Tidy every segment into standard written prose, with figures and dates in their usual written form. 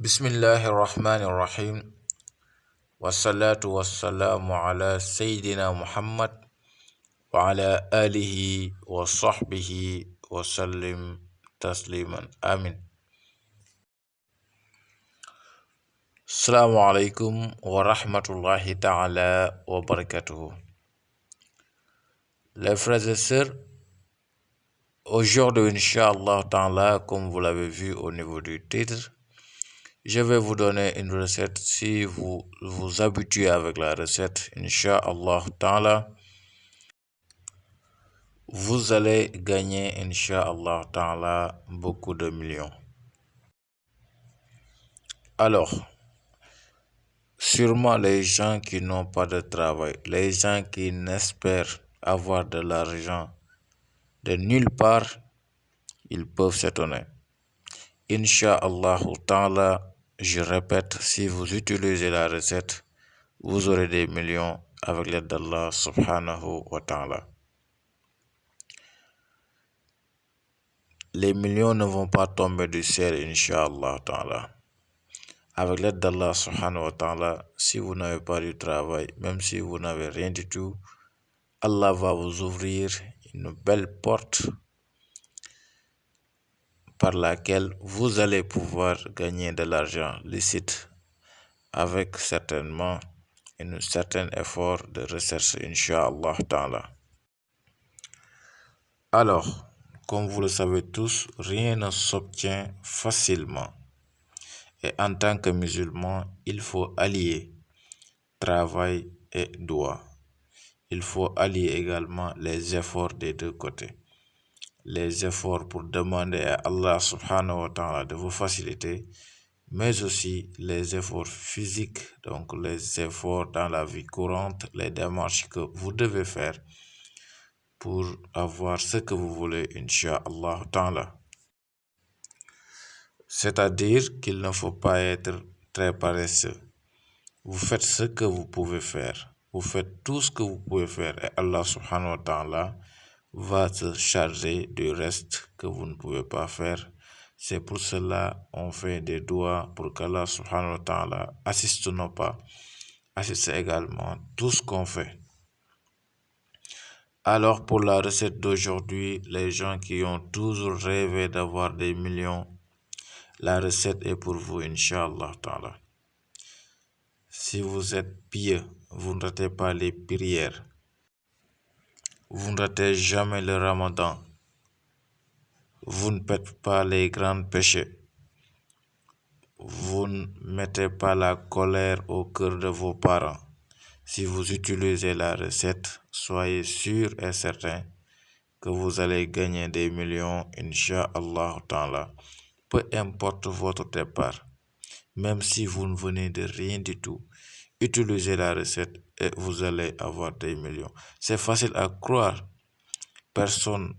Bismillahirrahmanirrahim. Wassalatu wassalamu ala Sayyidina Muhammad wa ala alihi wa sahbihi wa sallim tasliman. Amin. Assalamu alaikum wa rahmatullahi ta'ala wa barakatuhu. Les frères et sœurs, aujourd'hui, Inch'Allah ta'ala, comme vous l'avez vu au niveau du titre, je vais vous donner une recette. Si vous vous habituez avec la recette, Inch'Allah ta'ala, vous allez gagner, Inch'Allah ta'ala, beaucoup de millions. Alors, sûrement les gens qui n'ont pas de travail, les gens qui n'espèrent avoir de l'argent de nulle part, ils peuvent s'étonner. Inch'Allah ta'ala, je répète, si vous utilisez la recette, vous aurez des millions avec l'aide d'Allah subhanahu wa ta'ala. Les millions ne vont pas tomber du ciel, Inch'Allah ta'ala. Avec l'aide d'Allah subhanahu wa ta'ala, si vous n'avez pas du travail, même si vous n'avez rien du tout, Allah va vous ouvrir une belle porte par laquelle vous allez pouvoir gagner de l'argent licite avec certainement un certain effort de recherche, Inch'Allah ta'ala. Alors, comme vous le savez tous, rien ne s'obtient facilement. Et en tant que musulman, il faut allier travail et doigt. Il faut allier également les efforts des deux côtés. Les efforts pour demander à Allah subhanahu wa ta'ala de vous faciliter, mais aussi les efforts physiques, donc les efforts dans la vie courante, les démarches que vous devez faire pour avoir ce que vous voulez, Inch'Allah ta'ala. C'est-à-dire qu'il ne faut pas être très paresseux. Vous faites ce que vous pouvez faire. Vous faites tout ce que vous pouvez faire et Allah subhanahu wa ta'ala va se charger du reste que vous ne pouvez pas faire. C'est pour cela on fait des doigts pour qu'Allah subhanahu wa ta'ala assiste nos pas, assiste également tout ce qu'on fait. Alors pour la recette d'aujourd'hui, les gens qui ont toujours rêvé d'avoir des millions, la recette est pour vous, Inch'Allah ta'ala. Si vous êtes pieux, vous ne ratez pas les prières. Vous ne ratez jamais le ramadan. Vous ne faites pas les grands péchés. Vous ne mettez pas la colère au cœur de vos parents. Si vous utilisez la recette, soyez sûr et certain que vous allez gagner des millions, Inch'Allah ta'ala. Peu importe votre départ, même si vous ne venez de rien du tout, utilisez la recette et vous allez avoir des millions. C'est facile à croire. Personne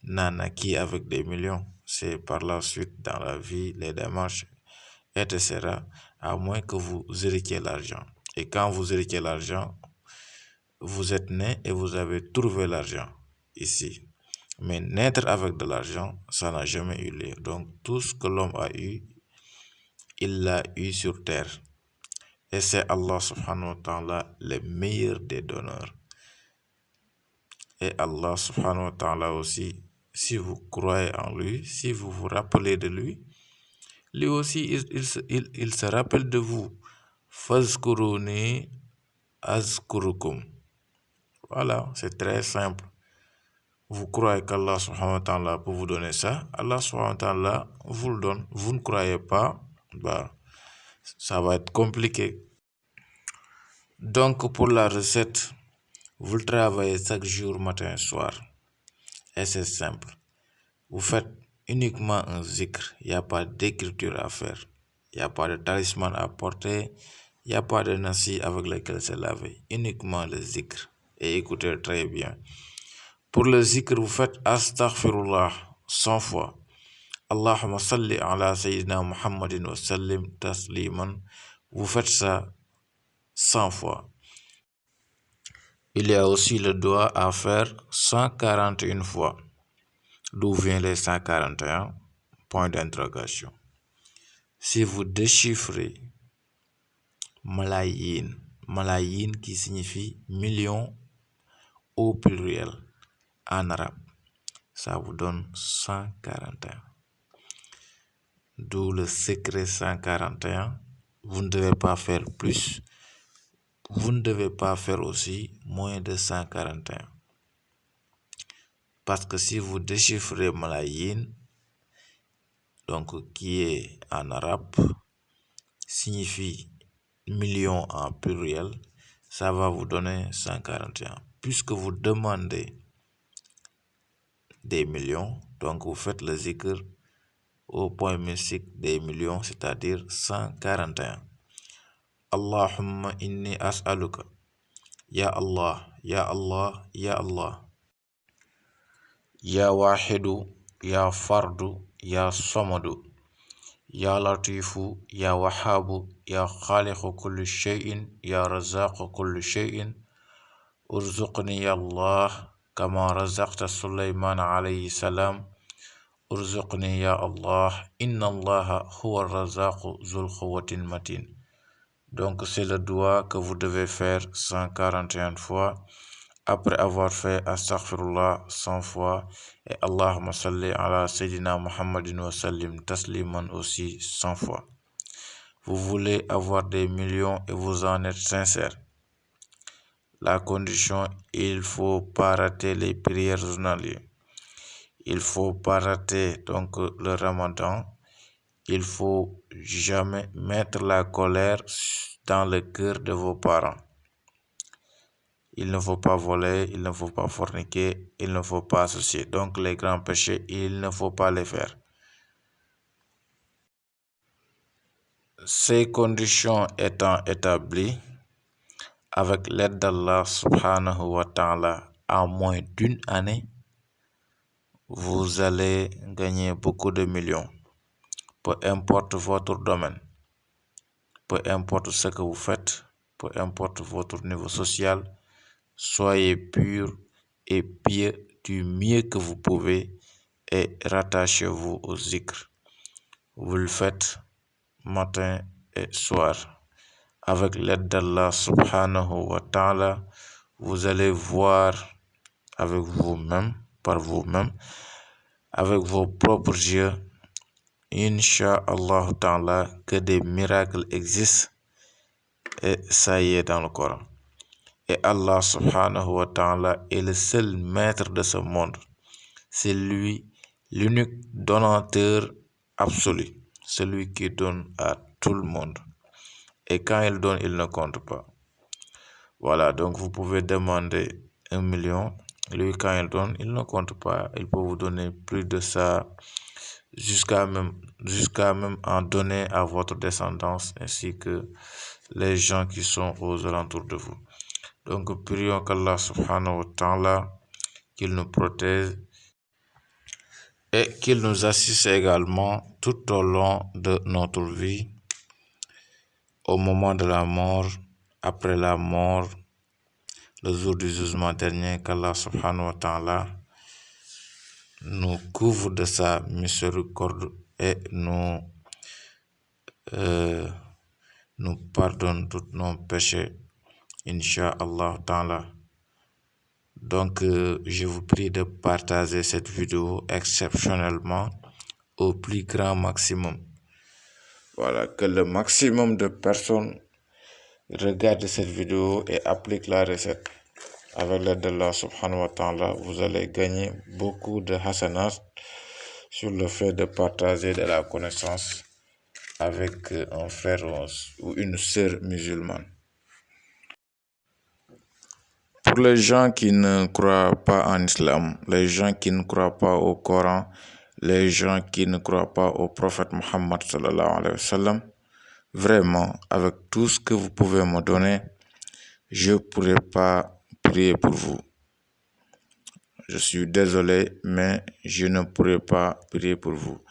n'en acquis avec des millions. C'est par la suite dans la vie, les démarches, etc. À moins que vous héritiez l'argent. Et quand vous héritiez l'argent, vous êtes né et vous avez trouvé l'argent ici. Mais naître avec de l'argent, ça n'a jamais eu lieu. Donc tout ce que l'homme a eu, il l'a eu sur terre. Et c'est Allah subhanahu wa ta'ala le meilleur des donneurs. Et Allah subhanahu wa ta'ala aussi, si vous croyez en lui, si vous vous rappelez de lui, lui aussi il se rappelle de vous. Fazkuruni azkurukum. Voilà, c'est très simple. Vous croyez qu'Allah subhanahu wa ta'ala peut vous donner ça, Allah subhanahu wa ta'ala vous le donne. Vous ne croyez pas, bah, ça va être compliqué. Donc pour la recette, vous le travaillez chaque jour, matin et soir. Et c'est simple. Vous faites uniquement un zikr. Il n'y a pas d'écriture à faire. Il n'y a pas de talisman à porter. Il n'y a pas de nasi avec lequel se laver. Uniquement le zikr. Et écoutez très bien. Pour le zikr, vous faites astaghfirullah 100 fois. Allahumma salli ala sayyidina Muhammadin wa sallim tasliman. Vous faites ça 100 fois. Il y a aussi le doigt à faire 141 fois. D'où vient les 141 points d'interrogation. Si vous déchiffrez malayin, malayin qui signifie million au pluriel en arabe, ça vous donne 141. D'où le secret 141. Vous ne devez pas faire plus. Vous ne devez pas faire aussi moins de 141. Parce que si vous déchiffrez malayin, donc qui est en arabe, signifie million en pluriel, ça va vous donner 141. Puisque vous demandez des millions, donc vous faites le zikr au point mystique des millions, c'est-à-dire 141. Allahumma inni as'aluka. Ya Allah, Ya Allah, Ya Allah. Ya wahidu, Ya fardu, Ya samadu. Ya latifu, Ya wahabu, Ya khaliqu kulli shay'in, Ya razaqu kulli shay'in. Urzuqni ya Allah, kama razaqta Sulaiman alayhi salam. Urzuqni ya Allah, inna Allaha huwa razaqu zul quwwatin matin. Donc c'est le dua que vous devez faire 141 fois après avoir fait astaghfirullah 100 fois et Allahumma salli ala Sayyidina Muhammadin wa sallim tasliman aussi 100 fois. Vous voulez avoir des millions et vous en êtes sincère. La condition, il faut pas rater les prières journalières. Il faut pas rater donc le Ramadan. Il faut jamais mettre la colère dans le cœur de vos parents. Il ne faut pas voler, il ne faut pas forniquer, il ne faut pas associer. Donc les grands péchés, il ne faut pas les faire. Ces conditions étant établies, avec l'aide d'Allah subhanahu wa ta'ala, en moins d'une année, vous allez gagner beaucoup de millions. Peu importe votre domaine, peu importe ce que vous faites, peu importe votre niveau social, soyez pur et pieux du mieux que vous pouvez et rattachez-vous au zikr. Vous le faites matin et soir. Avec l'aide d'Allah subhanahu wa ta'ala, vous allez voir avec vous-même, par vous-même, avec vos propres yeux, Inch'Allah ta'ala, que des miracles existent et ça y est dans le Coran. Et Allah subhanahu wa ta'ala est le seul maître de ce monde. C'est lui l'unique donateur absolu, celui qui donne à tout le monde. Et quand il donne, il ne compte pas. Voilà, donc vous pouvez demander 1 million. Lui, quand il donne, il ne compte pas. Il peut vous donner plus de ça, jusqu'à même en donner à votre descendance ainsi que les gens qui sont aux alentours de vous. Donc, prions qu'Allah subhanahu wa ta'ala, qu'il nous protège et qu'il nous assiste également tout au long de notre vie, au moment de la mort, après la mort, le jour du jugement dernier, qu'Allah subhanahu wa ta'ala nous couvre de sa miséricorde et nous pardonne tous nos péchés, Inch'Allah ta'ala. Donc, je vous prie de partager cette vidéo exceptionnellement au plus grand maximum. Voilà, que le maximum de personnes regardent cette vidéo et appliquent la recette. Avec l'aide d'Allah subhanahu wa ta'ala, vous allez gagner beaucoup de hasanat sur le fait de partager de la connaissance avec un frère ou une sœur musulmane. Pour les gens qui ne croient pas en islam, les gens qui ne croient pas au Coran, les gens qui ne croient pas au prophète Muhammad sallallahu alayhi wa sallam, vraiment, avec tout ce que vous pouvez me donner, je ne pourrai pas prier pour vous. Je suis désolé, mais je ne pourrai pas prier pour vous.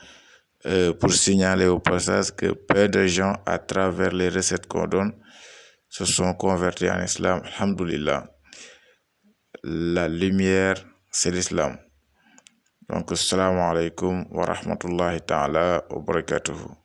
Pour signaler au passage que peu de gens, à travers les recettes qu'on donne, se sont convertis en islam. Alhamdulillah. La lumière, c'est l'islam. Donc, assalamu alaikum wa rahmatullahi ta'ala wa barakatuhu.